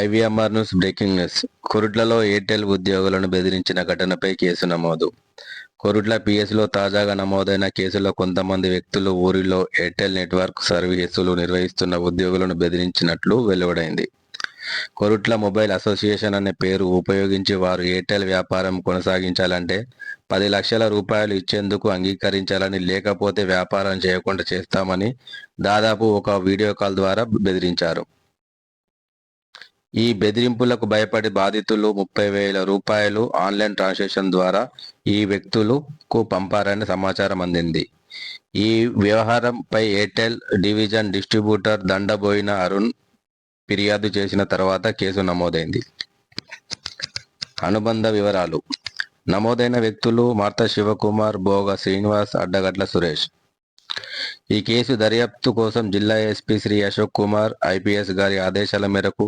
ఐవీఎంఆర్ news breaking news. కొరుట్లలో ఎయిర్టెల్ ఉద్యోగులను బెదిరించిన ఘటనపై కేసు నమోదు. కొరుట్ల పిఎస్లో తాజాగా నమోదైన కేసులో కొంతమంది వ్యక్తులు ఊరిలో ఎయిర్టెల్ నెట్వర్క్ సర్వీసులు నిర్వహిస్తున్న ఉద్యోగులను బెదిరించినట్లు వెలువడైంది. కొరుట్ల మొబైల్ అసోసియేషన్ అనే పేరు ఉపయోగించి వారు ఎయిర్టెల్ వ్యాపారం కొనసాగించాలంటే 10 లక్షల రూపాయలు ఇచ్చేందుకు అంగీకరించాలని, లేకపోతే వ్యాపారం చేయకుండా చేస్తామని దాదాపు ఒక వీడియో కాల్ ద్వారా బెదిరించారు. ఈ బెదిరింపులకు భయపడి బాధితులు 30,000 రూపాయలు ఆన్లైన్ ట్రాన్సాక్షన్ ద్వారా ఈ వ్యక్తులకు పంపారని సమాచారం అందింది. ఈ వ్యవహారంపై Airtel division distributor Dandaboina Arun ఫిర్యాదు చేసిన తర్వాత కేసు నమోదైంది. అనుబంధ వివరాలు. నమోదైన వ్యక్తులు మార్త శివకుమార్, బోగ శ్రీనివాస్, అడ్డగట్ల సురేష్. ఈ కేసు దర్యాప్తు కోసం జిల్లా ఎస్పీ శ్రీ అశోక్ కుమార్ ఐపీఎస్ గారి ఆదేశాల మేరకు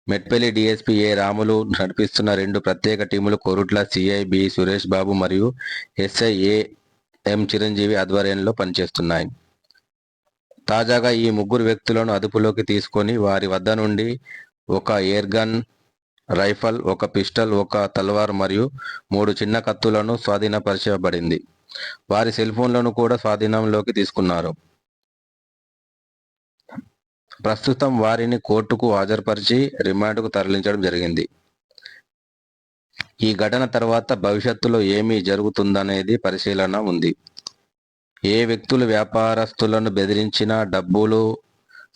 మెట్పల్లి డీఎస్పీ ఏ రాములు నడిపిస్తున్న 2 ప్రత్యేక టీములు కొరుట్ల సిఐ బి సురేష్ బాబు మరియు ఎస్ఐ ఎం చిరంజీవి ఆధ్వర్యంలో పనిచేస్తున్నాయి. తాజాగా ఈ 3 వ్యక్తులను అదుపులోకి తీసుకొని వారి వద్ద నుండి ఒక ఎయిర్ గన్, రైఫల్, ఒక పిస్టల్, ఒక తల్వార్ మరియు 3 చిన్న కత్తులను స్వాధీనపరచబడింది. వారి సెల్ ఫోన్లను కూడా స్వాధీనంలోకి తీసుకున్నారు. ప్రస్తుతం వారిని కోర్టుకు హాజరుపరిచి రిమాండ్కు తరలించడం జరిగింది. ఈ ఘటన తర్వాత భవిష్యత్తులో ఏమి జరుగుతుందనేది పరిశీలన ఉంది. ఏ వ్యక్తులు వ్యాపారస్తులను బెదిరించినా, డబ్బులు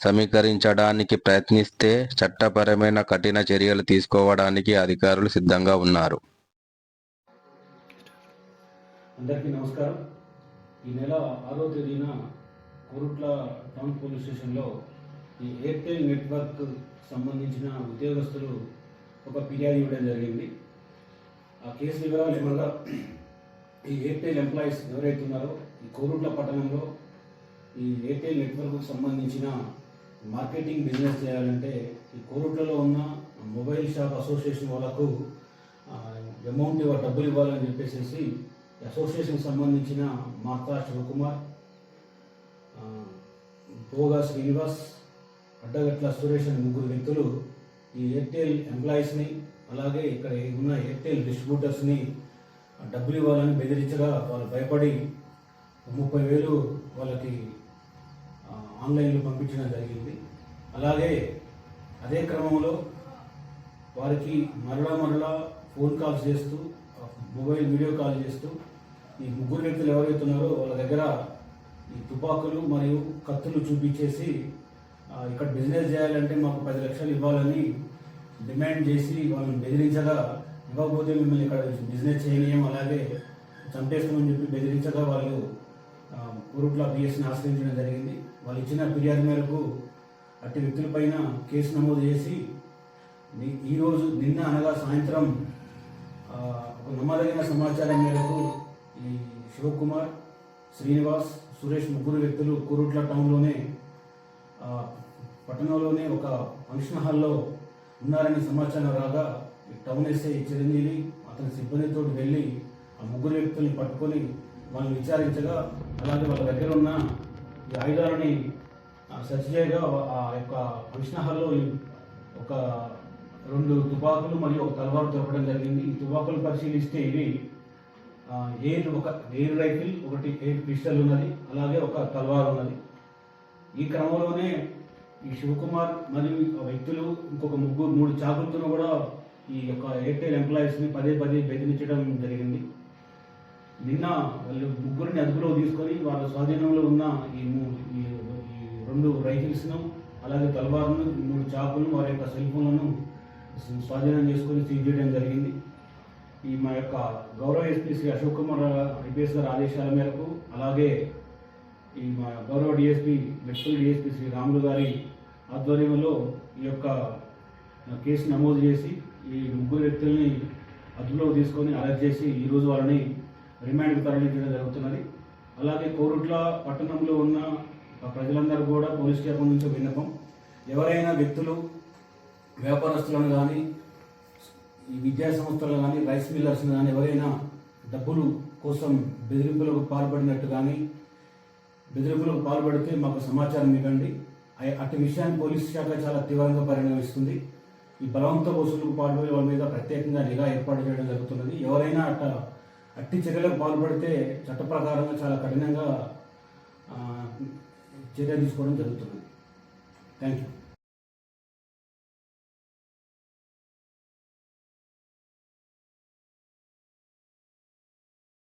సమీకరించడానికి ప్రయత్నిస్తే చట్టపరమైన కఠిన చర్యలు తీసుకోవడానికి అధికారులు సిద్ధంగా ఉన్నారు. అందరికీ నమస్కారం. ఈ నెల 6వ తేదీన కొరుట్ల టౌన్ పోలీస్ స్టేషన్లో ఈ ఎయిర్టెల్ నెట్వర్క్ సంబంధించిన ఉద్యోగస్తులు ఒక ఫిర్యాదు ఇవ్వడం జరిగింది. ఆ కేసు వివరాలు ఏమనగా, ఈ ఎయిర్టెల్ ఎంప్లాయీస్ ఎవరైతే ఉన్నారో ఈ కొరుట్ల పట్టణంలో ఈ ఎయిర్టెల్ నెట్వర్క్కు సంబంధించిన మార్కెటింగ్ బిజినెస్ చేయాలంటే ఈ కొరుట్లలో ఉన్న మొబైల్ షాప్ అసోసియేషన్ వాళ్ళకు అమౌంట్ డబ్బులు ఇవ్వాలని చెప్పేసి అసోసియేషన్కి సంబంధించిన మార్తా శివకుమార్, బోగా శ్రీనివాస్, అడ్డగట్ల సురేష్ అనే 3 వ్యక్తులు ఈ ఎయిర్టెల్ ఎంప్లాయీస్ని అలాగే ఇక్కడ ఉన్న ఎయిర్టెల్ డిస్ట్రిబ్యూటర్స్ని డబ్బులు ఇవ్వాలని బెదిరించగా వాళ్ళు భయపడి 30,000 వాళ్ళకి ఆన్లైన్లో పంపించడం జరిగింది. అలాగే అదే క్రమంలో వారికి మరలా ఫోన్ కాల్స్ చేస్తూ, మొబైల్ వీడియో కాల్ చేస్తూ ఈ 3 వ్యక్తులు ఎవరైతే ఉన్నారో వాళ్ళ దగ్గర ఈ తుపాకులు మరియు కత్తులు చూపించేసి ఇక్కడ బిజినెస్ చేయాలంటే మాకు 10 లక్షలు ఇవ్వాలని డిమాండ్ చేసి వాళ్ళని బెదిరించగా, ఇవ్వకపోతే మిమ్మల్ని ఇక్కడ బిజినెస్ చేయలేం, అలాగే చంపేస్తామని చెప్పి బెదిరించగా వాళ్ళు కొరుట్ల పిఎస్ని ఆశ్రయించడం జరిగింది. వాళ్ళు ఇచ్చిన ఫిర్యాదు మేరకు అట్టి వ్యక్తులపైన కేసు నమోదు చేసి ఈరోజు నిన్న అనగా సాయంత్రం ఒక నమ్మదగిన సమాచారం మేరకు ఈ శివకుమార్, శ్రీనివాస్, సురేష్ 3 వ్యక్తులు కొరుట్ల టౌన్లోనే పట్టణంలోనే ఒక ఫంక్షన్ హాల్లో ఉన్నారని సమాచారం రాగా టౌన్ ఎస్ఐ చిరంజీవి అతని సిబ్బందితో వెళ్ళి ఆ 3 వ్యక్తుల్ని పట్టుకొని వాళ్ళని విచారించగా, అలాగే వాళ్ళ దగ్గర ఉన్న ఈ ఆయుధాలని సెర్చ్ చేయగా ఆ యొక్క ఫంక్షన్ హాల్లో ఒక 2 తుపాకులు మరియు ఒక తలవారు దొరకడం జరిగింది. ఈ తుపాకులు పరిశీలిస్తే ఇవి ఒక ఎయిర్ రైఫిల్, ఒకటి ఎయిర్ పిస్టల్ ఉన్నది, అలాగే ఒక తల్వార్ ఉన్నది. ఈ క్రమంలోనే ఈ శివకుమార్ మరియు వ్యక్తులు ఇంకొక 3 చాకులతో కూడా ఈ యొక్క ఎయిర్టెల్ ఎంప్లాయీస్ని పదే బెదిరించడం జరిగింది. నిన్న వాళ్ళు 3 అదుపులో తీసుకొని వాళ్ళ స్వాధీనంలో ఉన్న ఈ 2 రైఫిల్స్ను, అలాగే తల్వార్ను, 3 చాకులను, వారి యొక్క సెల్ ఫోన్లను స్వాధీనం చేసుకొని సీజ్ చేయడం జరిగింది. ఈ మా యొక్క గౌరవ ఎస్పీ శ్రీ అశోక్ కుమార్ ఐపీఎస్ గారి ఆదేశాల మేరకు, అలాగే ఈ మా గౌరవ డిఎస్పీ మెట్పల్లి డిఎస్పీ శ్రీ రాములు గారి ఆధ్వర్యంలో ఈ యొక్క కేసు నమోదు చేసి ఈ 3 వ్యక్తుల్ని అదుపులో తీసుకొని అరెస్ట్ చేసి ఈరోజు వాళ్ళని రిమాండ్కి తరలించడం జరుగుతున్నది. అలాగే కోరుట్ల పట్టణంలో ఉన్న ప్రజలందరూ కూడా పోలీస్ స్టేషన్ నుంచి విన్నపం, ఎవరైనా వ్యక్తులు వ్యాపారస్తులను కానీ, ఈ విద్యా సంస్థలు కానీ, రైస్ మిల్లర్స్ని కానీ ఎవరైనా డబ్బులు కోసం బెదిరింపులకు పాల్పడినట్టు కానీ బెదిరింపులకు పాల్పడితే మాకు సమాచారం ఇవ్వండి. అట్టి విషయాన్ని పోలీస్ శాఖ చాలా తీవ్రంగా పరిగణిస్తుంది. ఈ బలవంత వసూలుకు పాల్పడే వాళ్ళ మీద ప్రత్యేకంగా నిఘా ఏర్పాటు చేయడం జరుగుతున్నది. ఎవరైనా అట్టి చర్యలకు పాల్పడితే చట్ట ప్రకారంగా చాలా కఠినంగా చర్య తీసుకోవడం జరుగుతున్నది. Thank you.